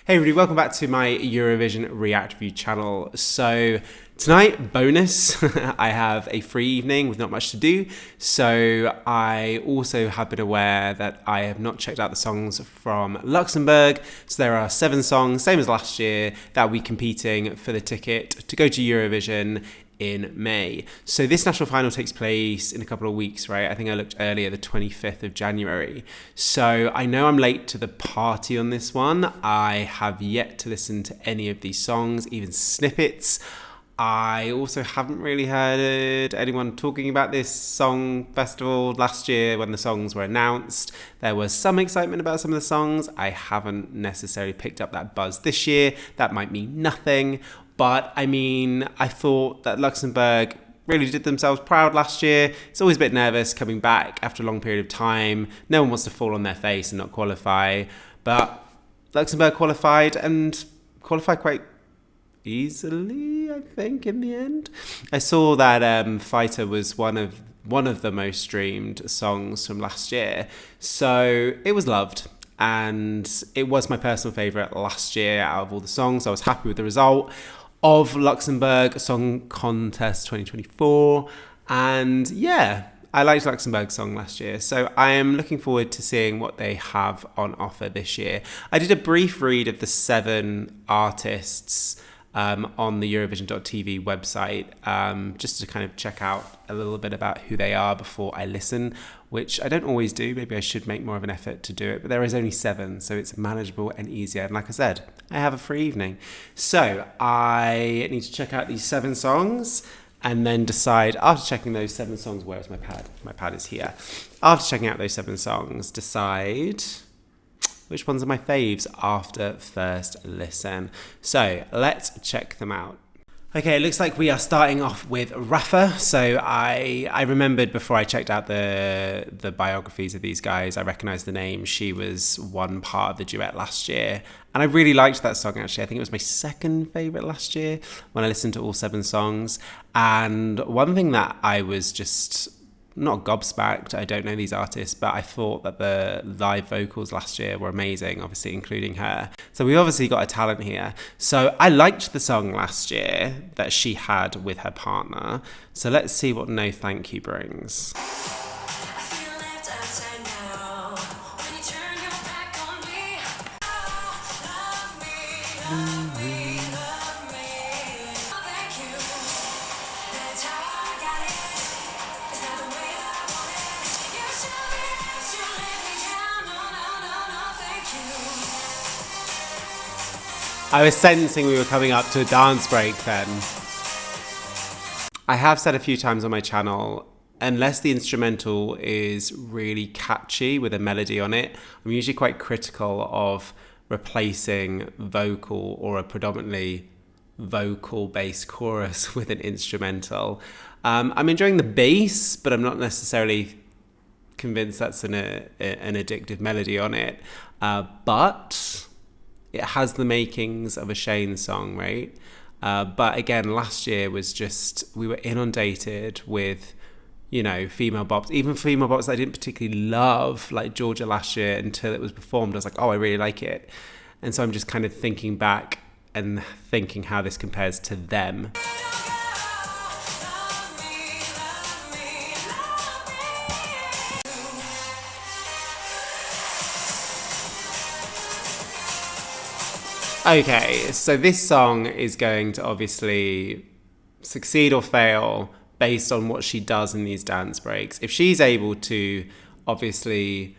Hey everybody, welcome back to my Eurovision React View channel. So tonight, bonus, I have a free evening with not much to do. So I also have been aware that I have not checked out the songs from Luxembourg. So there are 7 songs, same as last year, that will be competing for the ticket to go to Eurovision in May. So this national final takes place in a couple of weeks, right? I think I looked earlier, the 25th of January. So I know I'm late to the party on this one. I have yet to listen to any of these songs, even snippets. I also haven't really heard anyone talking about this song festival. Last year when the songs were announced, there was some excitement about some of the songs. I haven't necessarily picked up that buzz this year. That might mean nothing. But I mean, I thought that Luxembourg really did themselves proud last year. It's always a bit nervous coming back after a long period of time. No one wants to fall on their face and not qualify. But Luxembourg qualified and qualified quite easily, I think, in the end. I saw that Fighter was one of the most streamed songs from last year. So it was loved. And it was my personal favourite last year out of all the songs. I was happy with the result of Luxembourg Song Contest 2024. And yeah, I liked Luxembourg's song last year. So I am looking forward to seeing what they have on offer this year. I did a brief read of the 7 artists on the Eurovision.tv website, just to kind of check out a little bit about who they are before I listen, which I don't always do. Maybe I should make more of an effort to do it, but there is only 7, so it's manageable and easier. And like I said, I have a free evening. So I need to check out these 7 songs and then decide, after checking those 7 songs, where is my pad? My pad is here. After checking out those 7 songs, decide which ones are my faves after first listen. So let's check them out. Okay, it looks like we are starting off with Rafa. So I remembered before I checked out the biographies of these guys, I recognised the name. She was one part of the duet last year. And I really liked that song, actually. I think it was my second favourite last year when I listened to all 7 songs. And one thing that I was just not gobsmacked, I don't know these artists, but I thought that the live vocals last year were amazing, obviously including her. So we obviously got a talent here. So I liked the song last year that she had with her partner. So let's see what No Thank You brings. I was sensing we were coming up to a dance break then. I have said a few times on my channel, unless the instrumental is really catchy with a melody on it, I'm usually quite critical of replacing vocal or a predominantly vocal-based chorus with an instrumental. I'm enjoying the bass, but I'm not necessarily convinced that's an addictive melody on it. But it has the makings of a Shane song, right? But again, last year was just, we were inundated with, you know, female bops, even female bops that I didn't particularly love, like Georgia last year, until it was performed. I was like, oh, I really like it. And so I'm just kind of thinking back and thinking how this compares to them. Okay, so this song is going to obviously succeed or fail based on what she does in these dance breaks. If she's able to obviously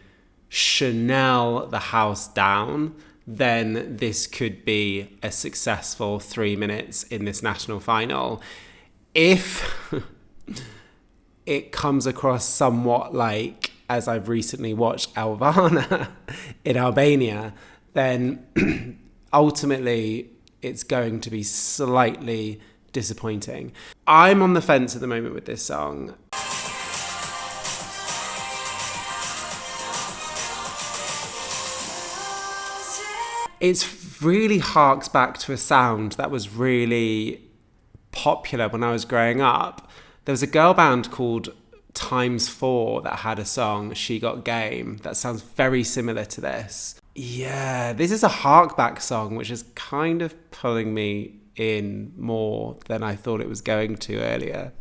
Chanel the house down, then this could be a successful 3 minutes in this national final. If it comes across somewhat like, as I've recently watched Elvana in Albania, then ultimately it's going to be slightly disappointing. I'm on the fence at the moment with this song. It really harks back to a sound that was really popular when I was growing up. There was a girl band called Times 4 that had a song, She Got Game, that sounds very similar to this. Yeah, this is a hark-back song, which is kind of pulling me in more than I thought it was going to earlier.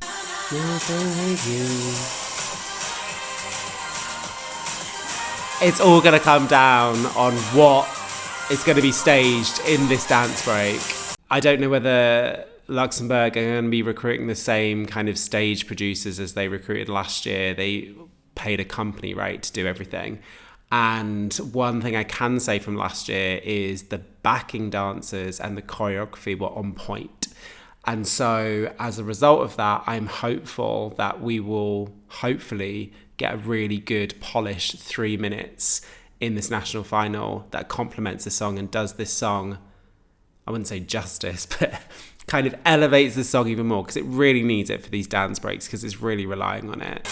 It's all going to come down on what is going to be staged in this dance break. I don't know whether Luxembourg are going to be recruiting the same kind of stage producers as they recruited last year. They paid a company, right, to do everything. And one thing I can say from last year is the backing dancers and the choreography were on point. And so as a result of that, I'm hopeful that we will hopefully get a really good polished 3 minutes in this national final that complements the song and does this song, I wouldn't say justice, but kind of elevates the song even more, because it really needs it for these dance breaks, because it's really relying on it.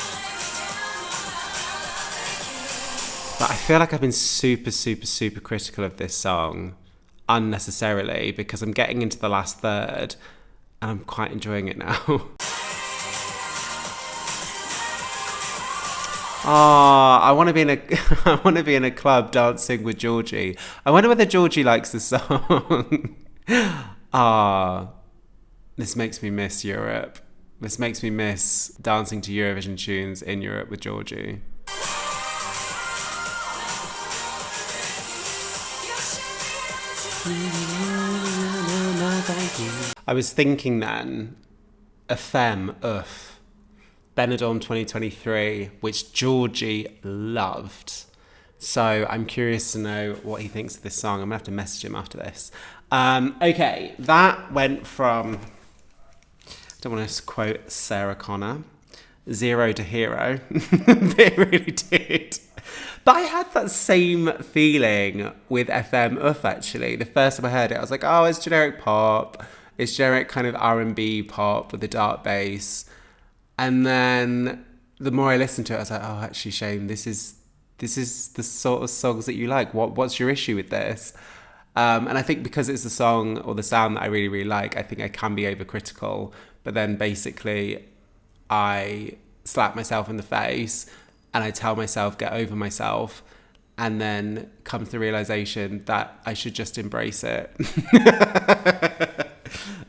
But I feel like I've been super critical of this song unnecessarily, because I'm getting into the last third and I'm quite enjoying it now. I want to be in a club dancing with Georgie. I wonder whether Georgie likes the song. This makes me miss Europe. This makes me miss dancing to Eurovision tunes in Europe with Georgie. I was thinking then, FM, Benidorm 2023, which Georgie loved. So I'm curious to know what he thinks of this song. I'm going to have to message him after this. Okay, that went from, I don't want to quote Sarah Connor, 0 to hero. It really did. But I had that same feeling with FM actually. The first time I heard it, I was like, oh, it's generic pop. It's generic kind of R&B pop with the dark bass. And then the more I listened to it, I was like, oh, actually, Shane, this is the sort of songs that you like. What's your issue with this? And I think because it's the song or the sound that I really, really like, I think I can be overcritical. But then basically I slap myself in the face and I tell myself, get over myself, and then come to the realization that I should just embrace it.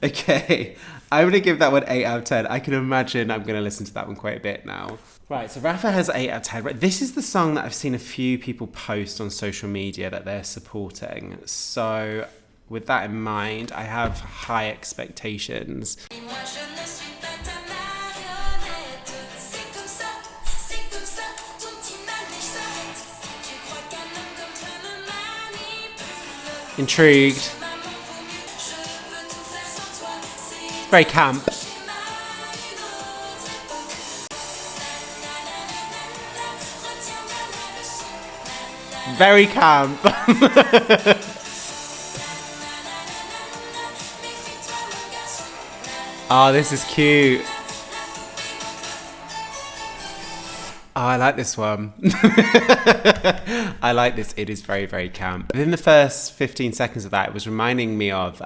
Okay, I'm going to give that one 8 out of 10. I can imagine I'm going to listen to that one quite a bit now. Right, so Rafa has 8 out of 10. Right, this is the song that I've seen a few people post on social media that they're supporting. So with that in mind, I have high expectations. Intrigued. Very camp. Very camp. Oh, this is cute. Oh, I like this one. I like this. It is very, very camp. Within the first 15 seconds of that, it was reminding me of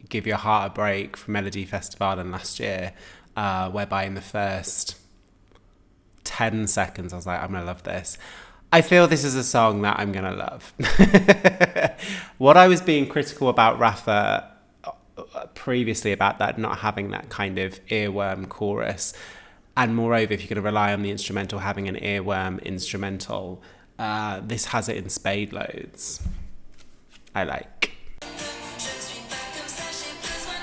Give Your Heart a Break from Melody Festivalen last year, whereby in the first 10 seconds, I was like, I'm going to love this. I feel this is a song that I'm going to love. What I was being critical about Rafa previously, about that not having that kind of earworm chorus, and moreover, if you're going to rely on the instrumental having an earworm instrumental, this has it in spade loads. I like.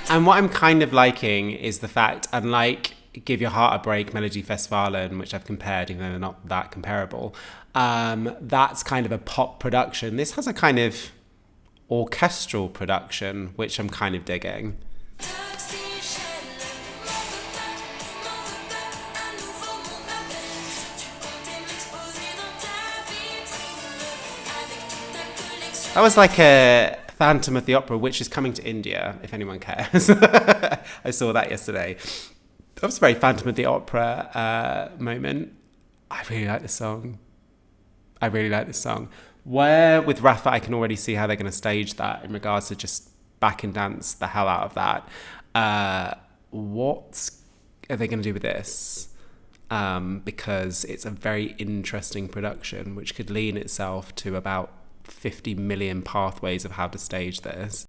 And what I'm kind of liking is the fact, unlike Give Your Heart a Break, Melody Festivalen, which I've compared, even though they're not that comparable, that's kind of a pop production. This has a kind of orchestral production, which I'm kind of digging. That was like a Phantom of the Opera, which is coming to India, if anyone cares. I saw that yesterday. That was a very Phantom of the Opera moment. I really like this song. Where with Rafa, I can already see how they're going to stage that in regards to just back and dance the hell out of that. What are they going to do with this? Because it's a very interesting production, which could lean itself to about 50 million pathways of how to stage this.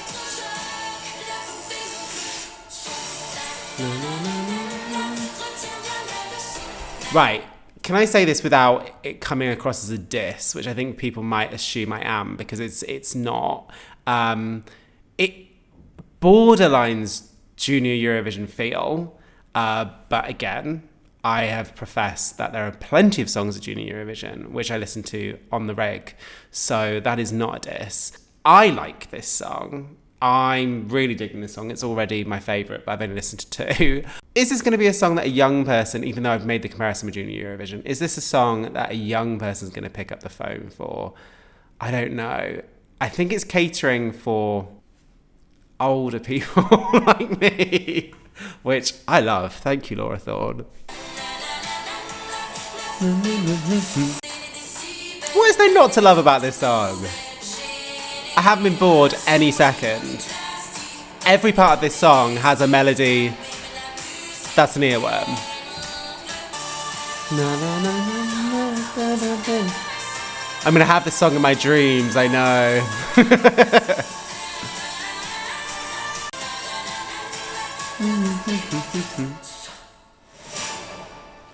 Right, can I say this without it coming across as a diss, which I think people might assume I am, because it's not. It borderlines Junior Eurovision feel, but again, I have professed that there are plenty of songs at Junior Eurovision which I listen to on the reg, so that is not a diss. I like this song. I'm really digging this song. It's already my favourite, but I've only listened to 2. Is this going to be a song that a young person, even though I've made the comparison with Junior Eurovision, is this a song that a young person's going to pick up the phone for? I don't know. I think it's catering for older people like me, which I love. Thank you, Laura Thorn. What is there not to love about this song? I haven't been bored any second. Every part of this song has a melody that's an earworm. I'm gonna have this song in my dreams, I know.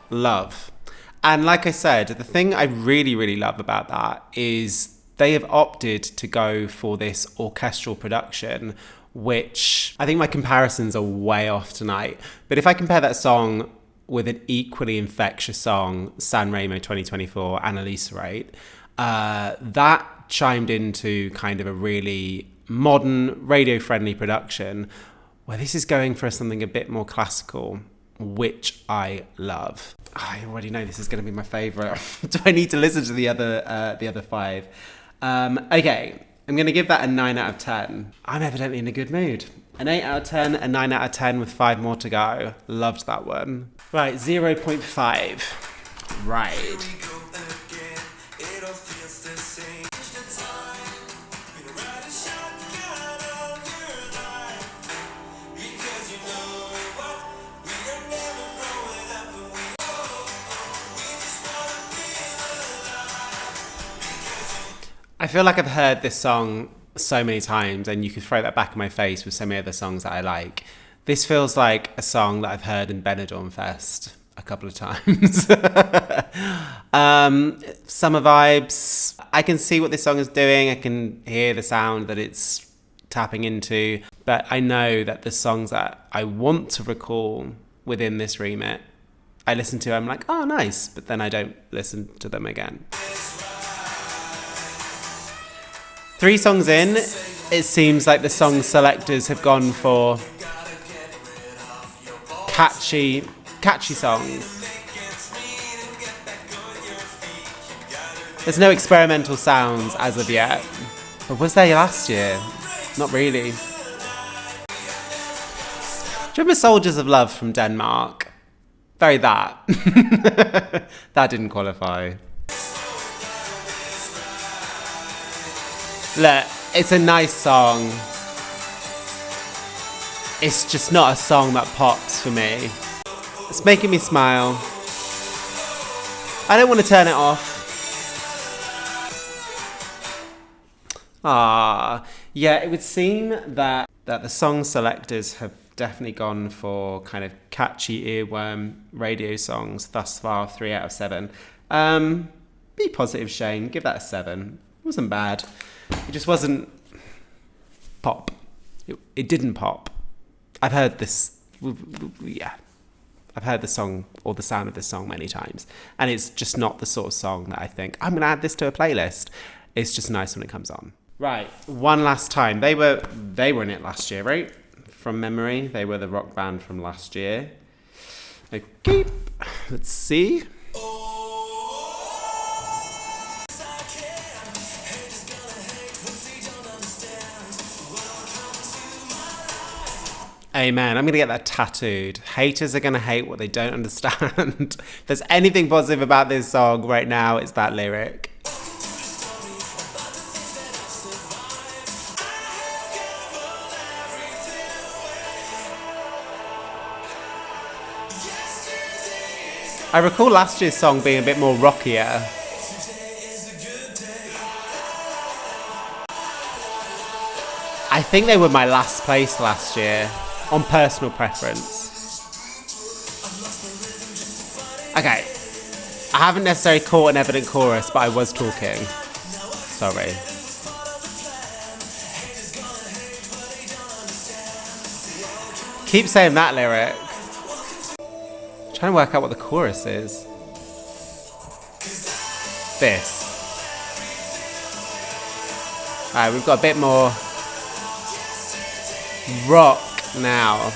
Love. And like I said, the thing I really, really love about that is they have opted to go for this orchestral production, which I think my comparisons are way off tonight. But if I compare that song with an equally infectious song, San Remo 2024, Annalisa Rate, that chimed into kind of a really modern, radio-friendly production, where this is going for something a bit more classical, which I love. I already know this is going to be my favourite. Do I need to listen to the other 5? Okay, I'm going to give that a 9 out of 10. I'm evidently in a good mood. An 8 out of 10, a 9 out of 10 with 5 more to go. Loved that one. Right, 0.5. Right. I feel like I've heard this song so many times, and you could throw that back in my face with so many other songs that I like. This feels like a song that I've heard in Benidorm Fest a couple of times. Summer vibes. I can see what this song is doing. I can hear the sound that it's tapping into. But I know that the songs that I want to recall within this remit, I listen to, I'm like, oh, nice. But then I don't listen to them again. 3 songs in, it seems like the song selectors have gone for catchy songs. There's no experimental sounds as of yet. But was there last year? Not really. Do you remember Soldiers of Love from Denmark? Very that. That didn't qualify. Look, it's a nice song. It's just not a song that pops for me. It's making me smile. I don't want to turn it off. Yeah, it would seem that the song selectors have definitely gone for kind of catchy earworm radio songs thus far. 3 out of 7. Be positive, Shane. Give that a 7. It wasn't bad. It just wasn't pop. It didn't pop. I've heard this, yeah. I've heard the song or the sound of this song many times, and it's just not the sort of song that I think, I'm going to add this to a playlist. It's just nice when it comes on. Right, one last time. They were in it last year, right? From memory, they were the rock band from last year. Okay, let's see. Amen. I'm going to get that tattooed. Haters are going to hate what they don't understand. If there's anything positive about this song right now, it's that lyric. I recall last year's song being a bit more rockier. think they were my last place last year, on personal preference. Okay, I haven't necessarily caught an evident chorus, but I was talking. Sorry. Keep saying that lyric. I'm trying to work out what the chorus is. This. Alright, we've got a bit more rock now.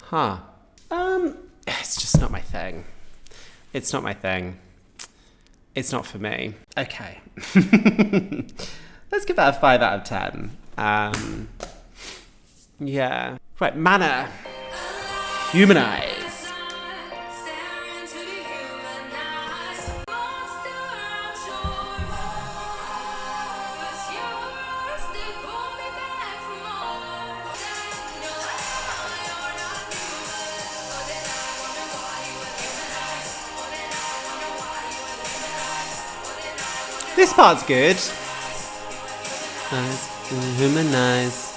Huh. It's just not my thing. It's not my thing. It's not for me. Okay. Let's give that a 5 out of 10. Yeah. Right, Mäna. Humanize. This part's good. Nice. Humanize.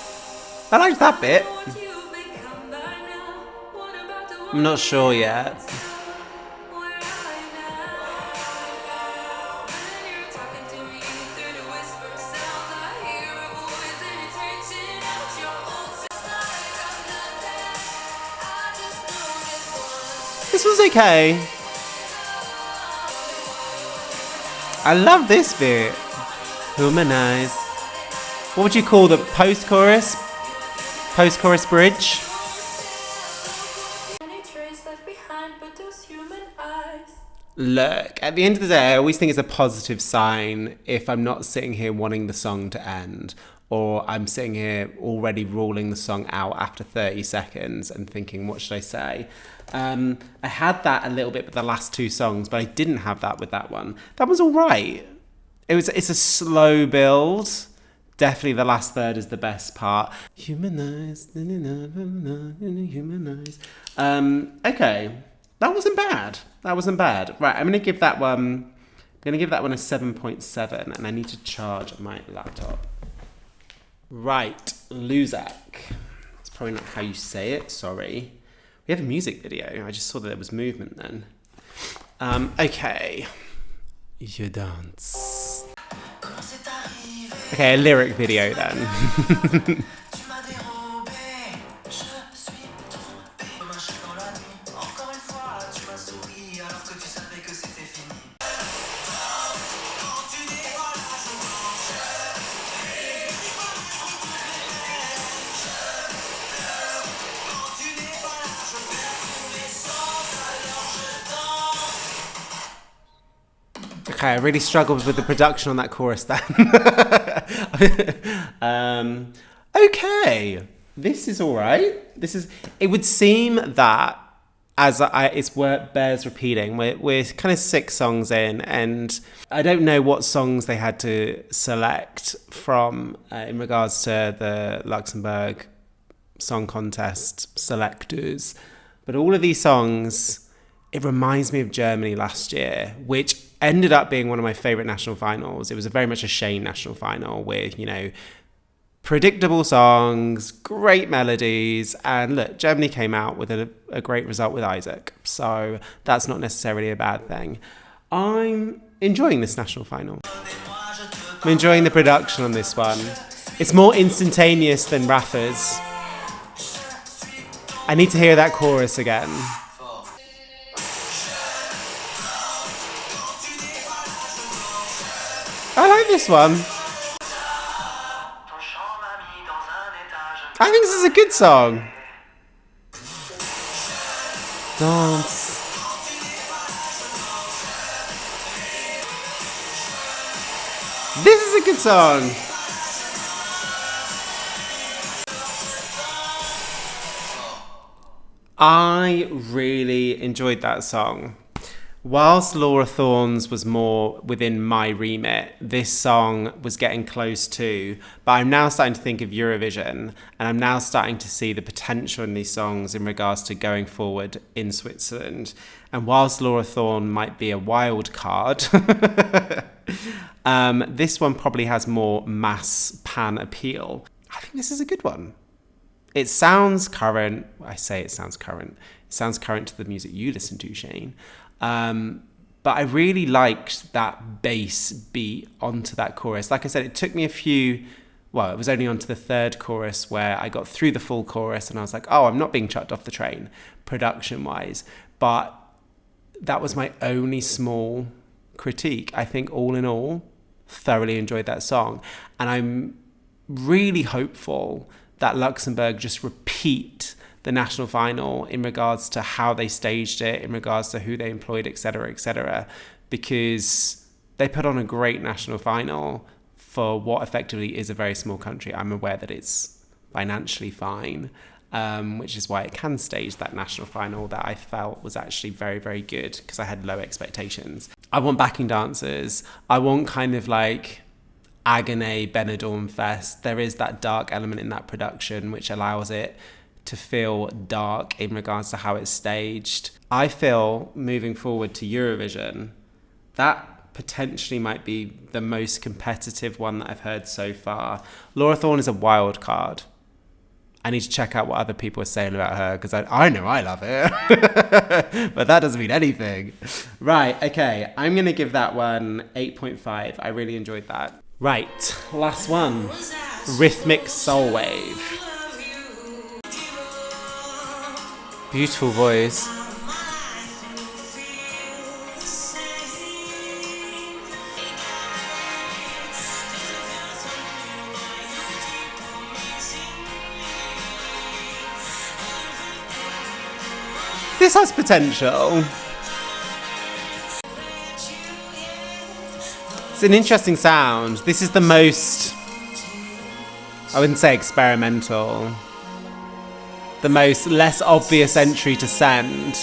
I like that bit. I'm not sure yet. This was okay. I love this bit. Humanize. What would you call the post-chorus? Post-chorus bridge? Look, at the end of the day, I always think it's a positive sign if I'm not sitting here wanting the song to end, or I'm sitting here already ruling the song out after 30 seconds and thinking, what should I say? I had that a little bit with the last two songs, but I didn't have that with that one. That was all right. It's a slow build. Definitely the last third is the best part. Humanize, humanize. Okay, that wasn't bad. That wasn't bad. Right, I'm gonna give that one a 7.7, and I need to charge my laptop. Right, Luzac. It's probably not how you say it. Sorry. We have a music video. I just saw that there was movement then. Okay. Je danse. Okay, a lyric video then. Okay, I really struggled with the production on that chorus then. Okay, this is all right. It would seem that bears repeating. We're kind of 6 songs in, and I don't know what songs they had to select from in regards to the Luxembourg Song Contest selectors, but all of these songs, it reminds me of Germany last year, which ended up being one of my favourite national finals. It was very much a Shane national final with, predictable songs, great melodies, and look, Germany came out with a great result with Isaac, so that's not necessarily a bad thing. I'm enjoying this national final. I'm enjoying the production on this one. It's more instantaneous than Rafa's. I need to hear that chorus again. I like this one. I think this is a good song. Dance. This is a good song. I really enjoyed that song. Whilst Laura Thorn's was more within my remit, this song was getting close too. But I'm now starting to think of Eurovision, and I'm now starting to see the potential in these songs in regards to going forward in Switzerland. And whilst Laura Thorn might be a wild card, this one probably has more mass pan appeal. I think this is a good one. It sounds current. I say it sounds current. It sounds current to the music you listen to, Shane. But I really liked that bass beat onto that chorus. Like I said, it took me it was only onto the third chorus where I got through the full chorus and I was like, oh, I'm not being chucked off the train production-wise. But that was my only small critique. I think all in all, thoroughly enjoyed that song. And I'm really hopeful that Luxembourg just repeat the national final in regards to how they staged it, in regards to who they employed, etc., because they put on a great national final for what effectively is a very small country. I'm aware that it's financially fine, which is why it can stage that national final that I felt was actually very, very good because I had low expectations. I want backing dancers. I want kind of like Agony Benidorm Fest. There is that dark element in that production which allows it to feel dark in regards to how it's staged. I feel moving forward to Eurovision, that potentially might be the most competitive one that I've heard so far. Laura Thorn is a wild card. I need to check out what other people are saying about her because I know I love it, but that doesn't mean anything. Right, okay, I'm going to give that one 8.5. I really enjoyed that. Right, last one. Rhythmic Soulwave. Beautiful voice. This has potential. It's an interesting sound. This is the most, I wouldn't say experimental, the most less obvious entry to send.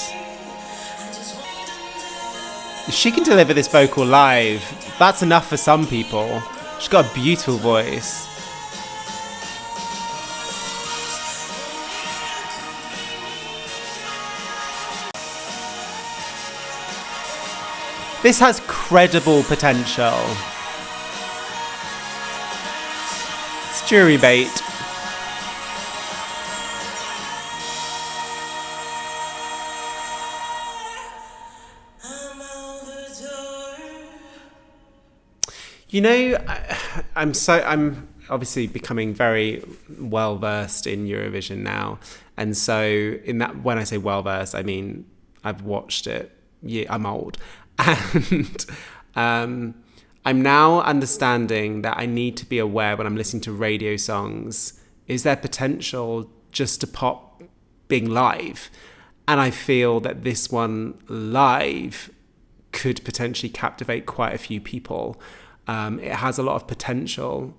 If she can deliver this vocal live, that's enough for some people. She's got a beautiful voice. This has credible potential. It's jury bait. You know, I'm obviously becoming very well versed in Eurovision now, and so in that, when I say well versed, I mean I've watched it. Yeah, I'm old, and I'm now understanding that I need to be aware when I'm listening to radio songs. Is there potential just to pop being live? And I feel that this one live could potentially captivate quite a few people. It has a lot of potential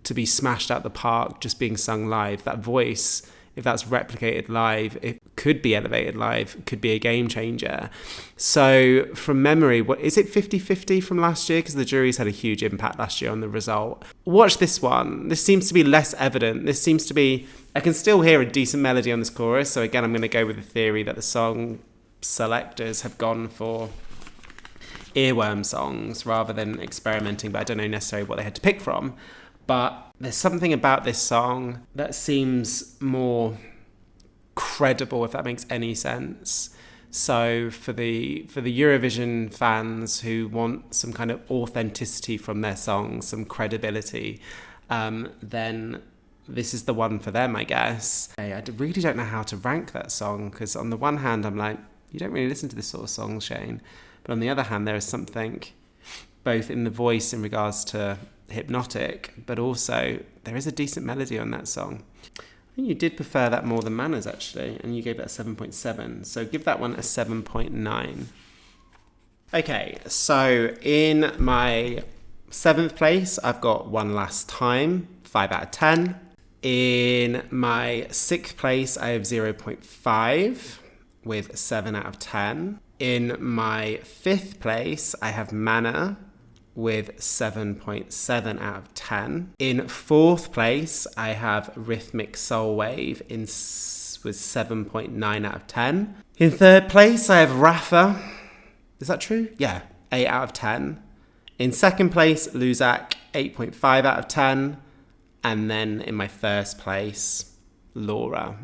to be smashed out the park just being sung live. That voice, if that's replicated live, it could be elevated live, could be a game changer. So from memory, what is it, 50-50 from last year? Because the juries had a huge impact last year on the result. Watch this one. This seems to be less evident. This seems to be, I can still hear a decent melody on this chorus. So again, I'm going to go with the theory that the song selectors have gone for earworm songs rather than experimenting, but I don't know necessarily what they had to pick from. But there's something about this song that seems more credible, if that makes any sense. So for the Eurovision fans who want some kind of authenticity from their songs, some credibility, then this is the one for them, I guess. I really don't know how to rank that song, because on the one hand, I'm like, you don't really listen to this sort of song, Shane. But on the other hand, there is something both in the voice in regards to hypnotic, but also there is a decent melody on that song. I think you did prefer that more than Mäna's, actually, and you gave that 7.7. So give that one a 7.9. Okay, so in my 7th place, I've got One Last Time, 5 out of 10. In my 6th place, I have 0.5 with 7 out of 10. In my 5th place, I have Mäna with 7.7 out of 10. In 4th place, I have Rhythmic Soulwave with 7.9 out of 10. In 3rd place, I have Rafa. Is that true? Yeah, 8 out of 10. In 2nd place, Luzac, 8.5 out of 10. And then in my 1st place, Laura,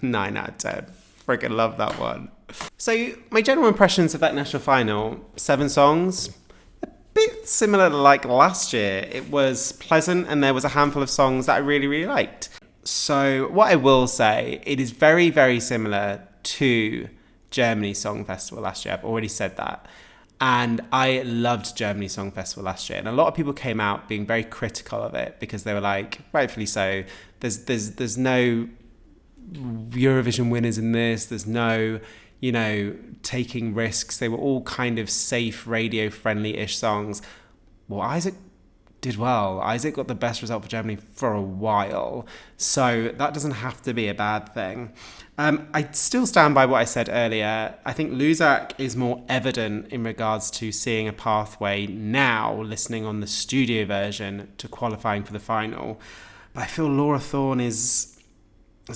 9 out of 10. Freaking love that one. So my general impressions of that national final, 7 songs, a bit similar to like last year. It was pleasant and there was a handful of songs that I really, really liked. So what I will say, it is very, very similar to Germany's Song Festival last year. I've already said that. And I loved Germany Song Festival last year. And a lot of people came out being very critical of it because they were like, rightfully so, there's no Eurovision winners in this. There's no, taking risks. They were all kind of safe, radio-friendly-ish songs. Well, Isaac did well. Isaac got the best result for Germany for a while. So that doesn't have to be a bad thing. I still stand by what I said earlier. I think Luzac is more evident in regards to seeing a pathway now, listening on the studio version, to qualifying for the final. But I feel Laura Thorn is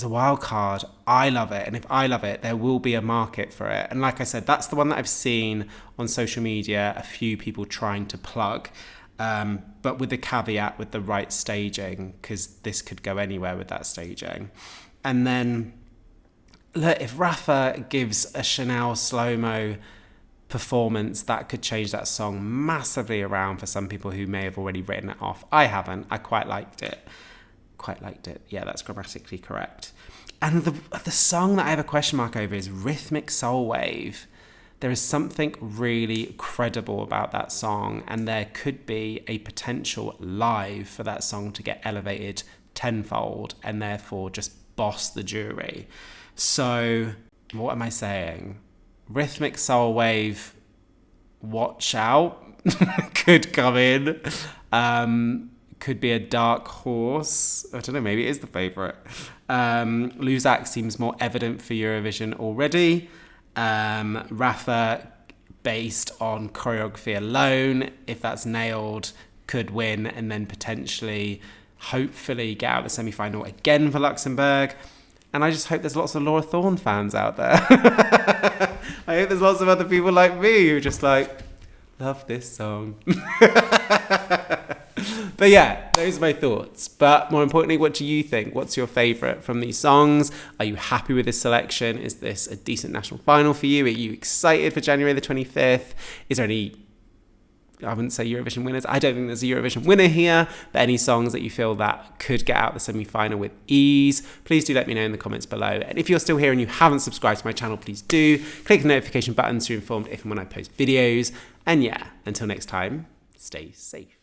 a wild card. I love it. And if I love it, there will be a market for it. And like I said, that's the one that I've seen on social media, a few people trying to plug. But with the caveat with the right staging, because this could go anywhere with that staging. And then, look, if Rafa gives a Chanel slow-mo performance, that could change that song massively around for some people who may have already written it off. I haven't. I quite liked it. Yeah, that's grammatically correct. And the song that I have a question mark over is Rhythmic Soulwave. There is something really credible about that song, and there could be a potential live for that song to get elevated tenfold and therefore just boss the jury. So, what am I saying? Rhythmic Soulwave, watch out, could come in. Could be a dark horse. I don't know, maybe it is the favourite. Luzac seems more evident for Eurovision already. Rafa, based on choreography alone, if that's nailed, could win and then potentially, hopefully, get out of the semi-final again for Luxembourg. And I just hope there's lots of Laura Thorn fans out there. I hope there's lots of other people like me who are just like, love this song. But yeah, those are my thoughts. But more importantly, what do you think? What's your favourite from these songs? Are you happy with this selection? Is this a decent national final for you? Are you excited for January the 25th? Is there any, I wouldn't say Eurovision winners. I don't think there's a Eurovision winner here. But any songs that you feel that could get out the semi-final with ease, please do let me know in the comments below. And if you're still here and you haven't subscribed to my channel, please do. Click the notification button so you're informed if and when I post videos. And yeah, until next time, stay safe.